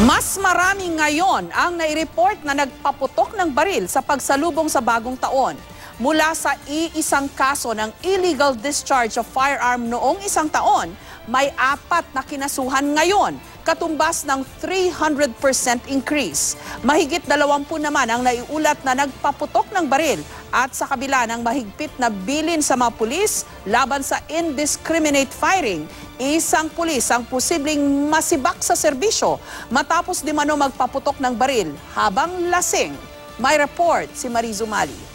Mas marami ngayon ang nai-report na nagpaputok ng baril sa pagsalubong sa bagong taon. Mula sa iisang kaso ng illegal discharge of firearm noong isang taon, may 4 na kinasuhan ngayon, katumbas ng 300% increase. Mahigit 20 naman ang naiulat na nagpaputok ng baril at sa kabila ng mahigpit na bilin sa mga pulis laban sa indiscriminate firing, isang pulis ang posibleng masibak sa serbisyo matapos di mano magpaputok ng baril habang lasing. May report si Mariz Umali.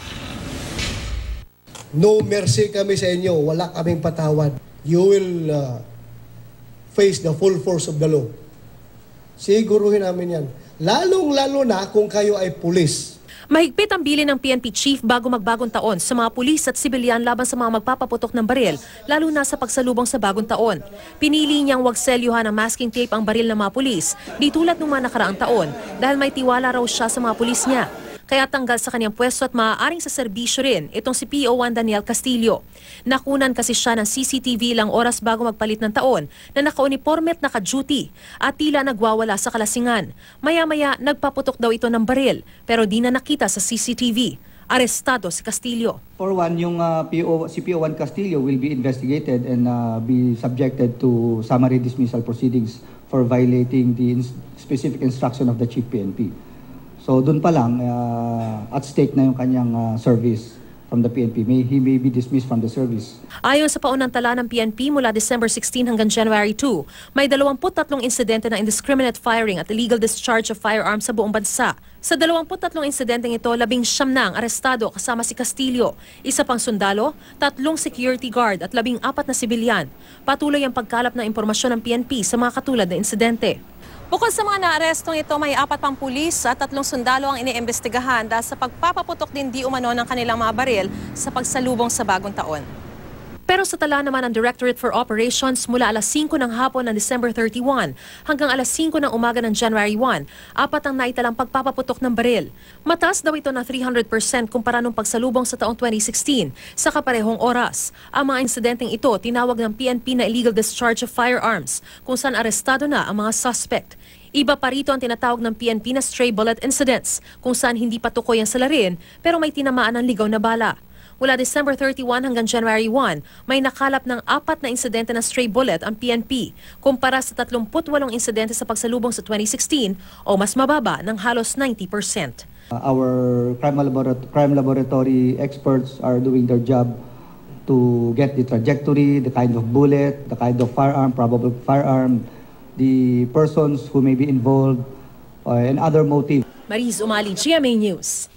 No mercy kami sa inyo, wala kaming patawad. You will face the full force of the law. Siguruhin namin yan. Lalong-lalo na kung kayo ay pulis. Mahigpit ang bilin ng PNP chief bago magbagong taon sa mga pulis at sibilyan laban sa mga magpapaputok ng baril, lalo na sa pagsalubong sa bagong taon. Pinili niyang wag selyuhan ng masking tape ang baril ng mga pulis, di tulad ng mga nakaraang taon, dahil may tiwala raw siya sa mga pulis niya. Kaya tanggal sa kanyang pwesto at maaaring sa serbisyo rin itong si PO1 Daniel Castillo. Nakunan kasi siya ng CCTV ilang oras bago magpalit ng taon na naka-uniforme at naka-duty at tila nagwawala sa kalasingan. Maya-maya nagpaputok daw ito ng baril pero di na nakita sa CCTV. Arestado si Castillo. For one, yung si PO1 Castillo will be investigated and be subjected to summary dismissal proceedings for violating the specific instruction of the Chief PNP. So doon pa lang, at stake na yung kanyang service from the PNP. He may be dismissed from the service. Ayon sa paunang tala ng PNP mula December 16 hanggang January 2, may 23 insidente ng indiscriminate firing at illegal discharge of firearms sa buong bansa. Sa 23 insidenteng ito, 19 na ang arestado kasama si Castillo, isa pang sundalo, 3 security guard at 14 na sibilyan. Patuloy ang pagkalap ng impormasyon ng PNP sa mga katulad na insidente. Bukod sa mga naarestong ito, may 4 pang pulis at 3 sundalo ang iniimbestigahan dahil sa pagpapaputok din di umano ng kanilang mga baril sa pagsalubong sa bagong taon. Pero sa tala naman ng Directorate for Operations mula alas 5 ng hapon ng December 31 hanggang alas 5 ng umaga ng January 1, 4 ang naitalang pagpapaputok ng baril. Mataas daw ito na 300% kumpara nung pagsalubong sa taong 2016 sa kaparehong oras. Ang mga insidenteng ito tinawag ng PNP na illegal discharge of firearms kung saan arestado na ang mga suspect. Iba pa rito ang tinatawag ng PNP na stray bullet incidents kung saan hindi patukoy ang salarin pero may tinamaan ng ligaw na bala. Mula December 31 hanggang January 1, may nakalap ng 4 na insidente ng stray bullet ang PNP, kumpara sa 38 insidente sa pagsalubong sa 2016 o mas mababa ng halos 90%. Our crime laboratory experts are doing their job to get the trajectory, the kind of bullet, the kind of firearm, probable firearm, the persons who may be involved, and other motives. Mariz Umali, GMA News.